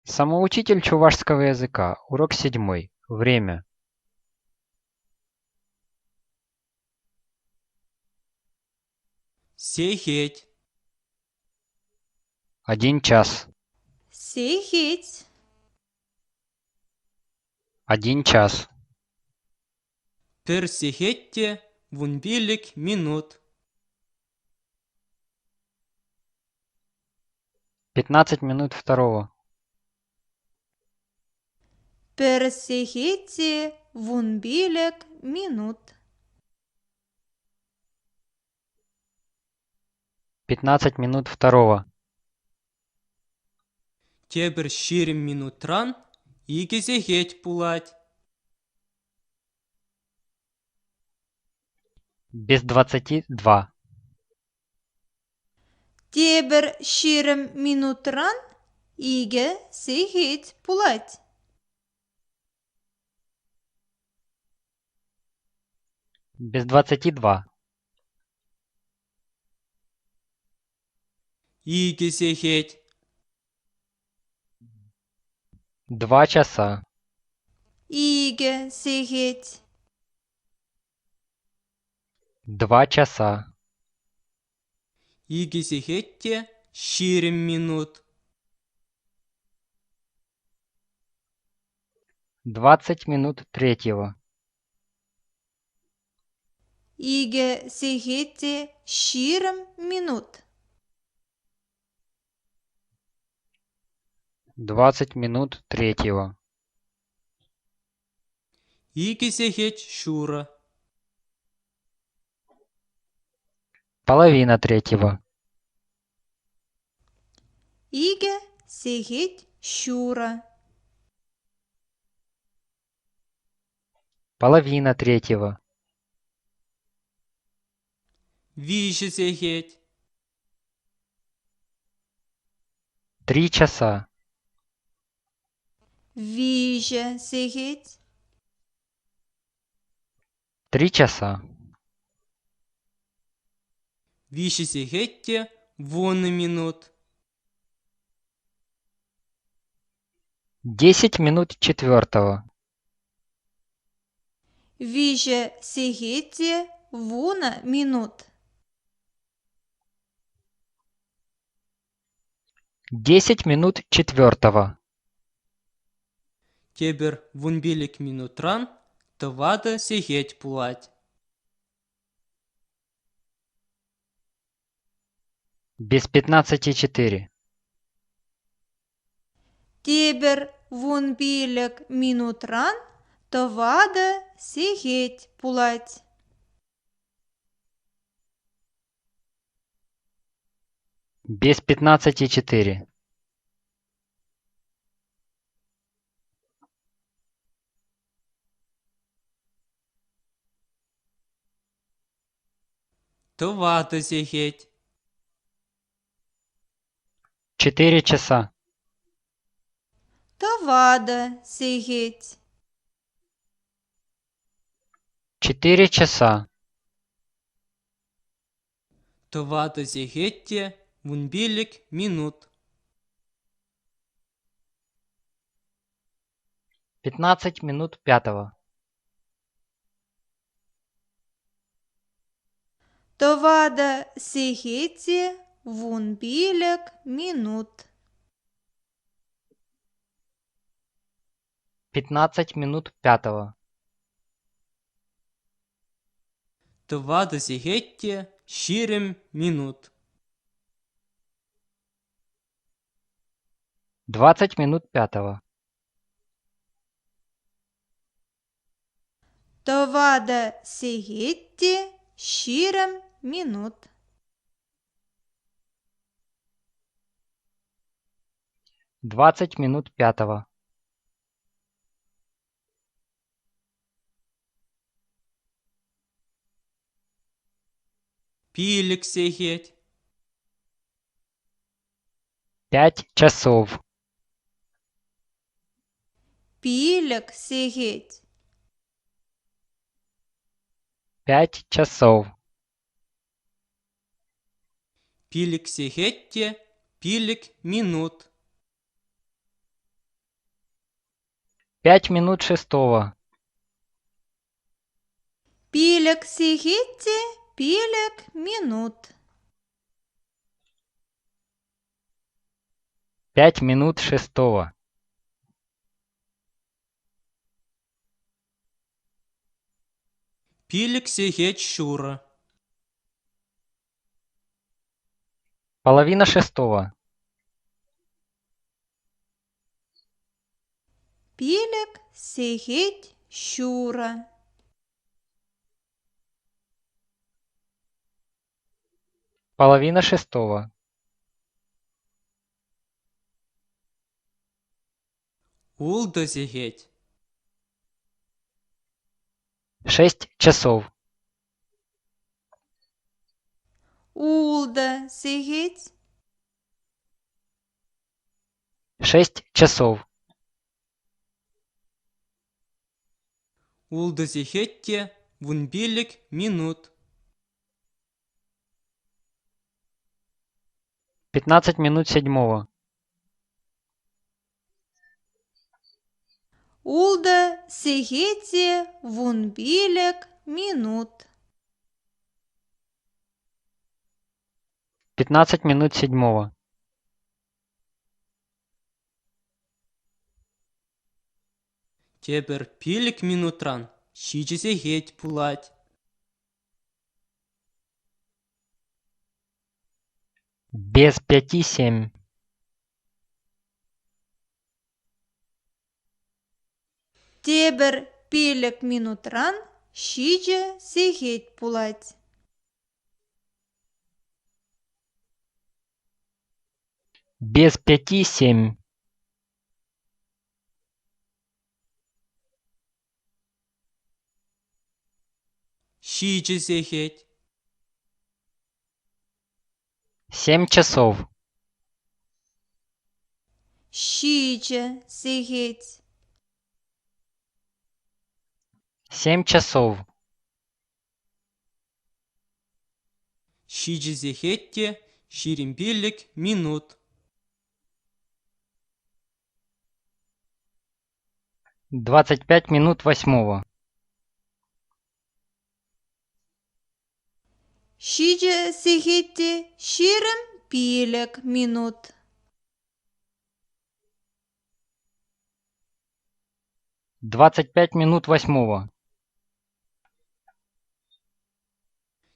Самоучитель чувашского языка. Урок 7. Время. Сехеть, 1 час. Сехеть, 1 час. персехетте, вунбилик минут. 15 минут второго. персехете, вунбилек, минут. 15 минут второго. Тебір ширим минутран, игезехеть пулать. Без 22. Тебір ширым минутран, иге сехеть пулать. Без 22. Игезехеть, 2 часа. Иге сехеть, 2 часа. игезехетте, ширим минут. 20 минут третьего. иге сехете, ширым минут. 20 минут третьего. Игезехеть шура, Половина третьего. Иге сехеть щура. Половина третьего. вижезехеть, 3 часа. Виже сехеть, 3 часа. вижезехетте, вон минут. 10 минут четвертого. Виже сехете, вуна минут. 10 минут четвертого. Тебір вунбилик минутран, тывады сехеть пулать. Без 15:04. Тебір вунбилек минутран, тывады сехеть пулать. Без 15:04. Тывады сехеть, 4 часа. Тывады сехеть, 4 часа. тывады сехетте, вунбилик минут. 15 минут пятого. тывады сехете, вунбилек минут. 15 минут пятого. Тывады сехетте, ширим минут. 20 минут пятого. Тывады сехете, ширым минут. 20 минут пятого. Пилик сехеть, 5 часов. Пилек сехеть, 5 часов. пилик сехетте, пилик минут. 5 минут шестого. Пилек сигетти, пилек минут. 5 минут шестого. Пилик сигеть щура. Половина шестого. Пилек сигеть щура. Половина шестого. Улда сигеть. 6 часов. Улда сигеть. 6 часов. Улда сигетте вунбилик минут. 15 минут седьмого. Улда сигетти вунбилек минут. 15 минут седьмого. Тебер пилик минутран. Щичи сигеть пулать. Без 5-7. Тебер пилек минутран, щиче сигеть пулать. Без 5-7. Щичи сигеть. 7 часов. Щиче сигеть. 7 часов. Щичи сигетте щиримбилик минут. 25 минут восьмого. Щиче сигетти щирем пилек минут. 25 минут восьмого.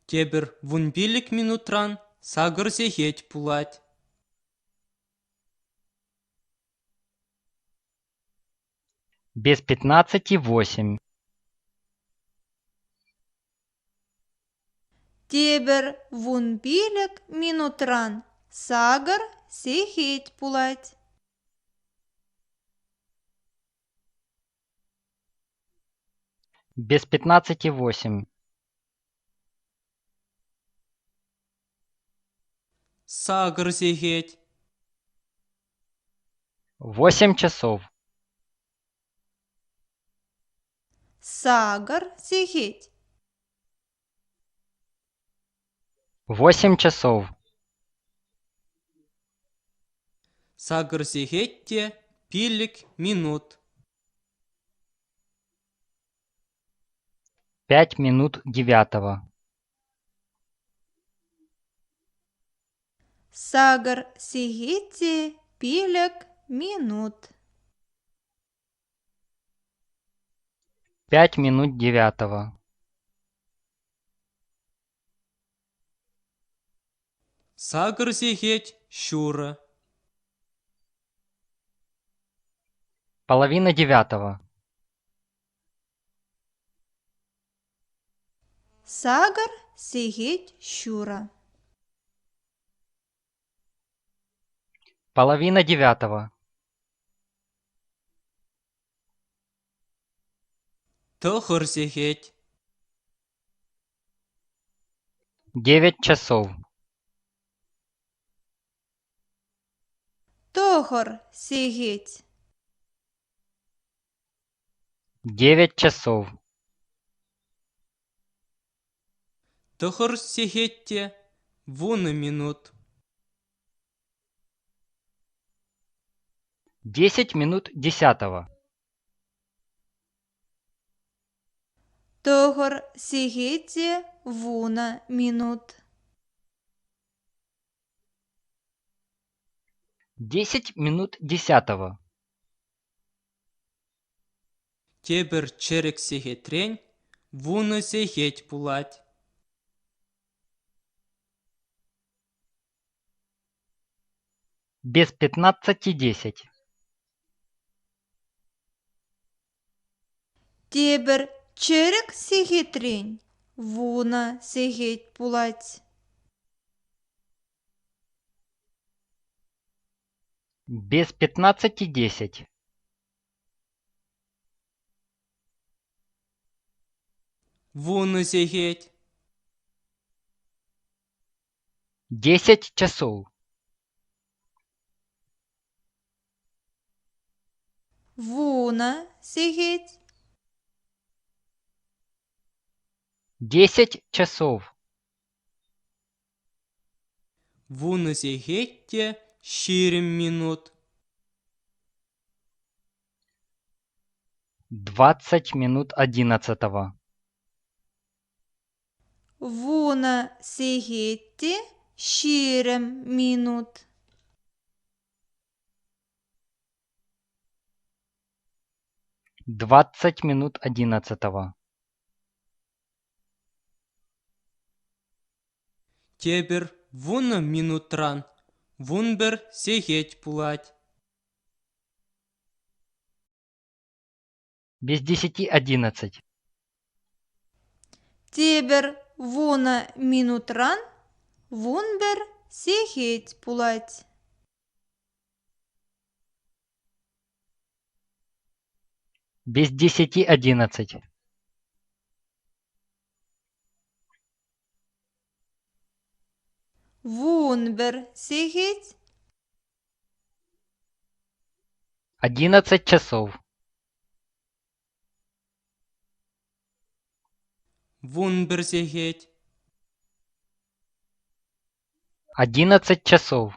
Тебер вунбилик минутран. Сагыр сигеть пулать. Без 15-8. Тебер вунбилек минутран. Сагар сигеть пулать. Без 15-8. Сагыр сигеть. 8 часов. Сагар сигеть. 8 часов. Сагыр сигетте пилик минут. 5 минут девятого. Сагар сигетти пилек минут. 5 минут девятого. Сагыр сигеть щура. Половина девятого. Сагар сигеть щура. Половина девятого. Тохыр сигеть. 9 часов. Тохор сигеть. 9 часов. Тохыр сигетте вуны минут. 10 минут десятого. Тогор сигете вуна минут. 10 минут 10. Тебір черек сегетрен, вуны сегет пулать. Без 15:10. Тебір черек сигетрень, вуна сигет пулать. Без 15:10. Вуны сегет. 10 часов. Вуна сигет. 10 часов. Вуны сегетте щирим минут. 20 минут 11. Вуна сигетте щирем минут. 20 минут 11. Тебір вуны минутран, вунбір сегет пулать. Без 10:11. Тебір вуна минутран, вунбер сигет пулать. Без 10:11. Вунбер сигет. 11 часов. Вунбір сегет. 11 часов.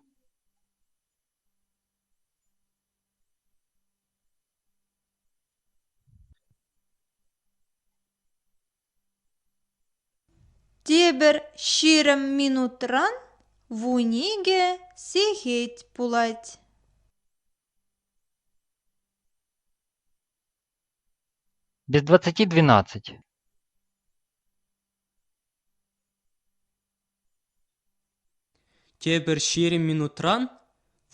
Тебір щирем минутран, вуниге сигет пулать. Без 20:12. Тебір щирим минутран,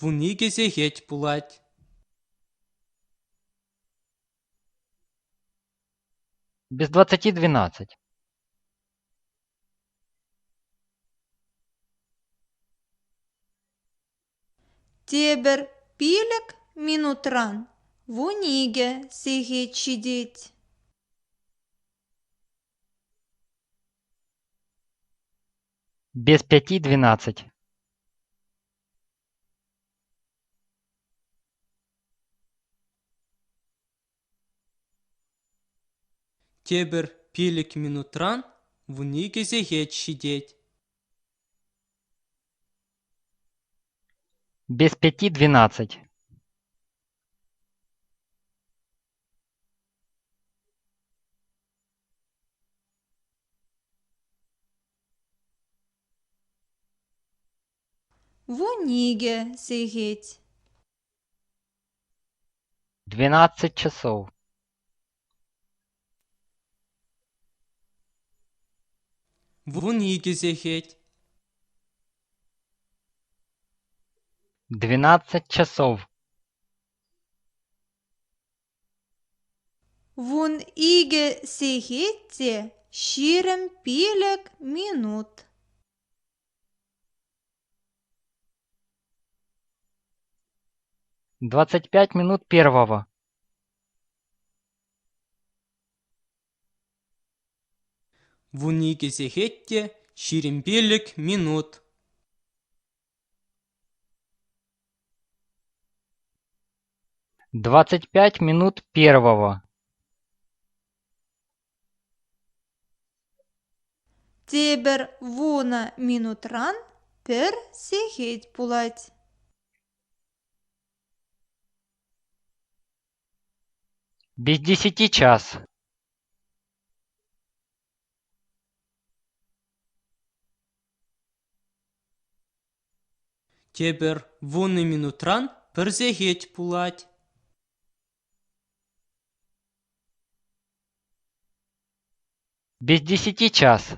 вуниге сегет пулать. Без 20:12. Тебір пилек минутран, вуниге сигет щидеть. Без 5:12. Тебір пилік минутран, вуниге сегет щидеть. Без 5:12. Вуниге сигет. 12 часов. Вуниге сегет. 12 часов. Вун иге сигетте щирем пилек минут. 25 минут 1. Вуниге сегетте щирим пилік минут. 25 минут 1. Тебір вуна минутран, пір сигет пулать. Без 10 час. Тебір вуны минутран пірзегет пулать. Без 10 час.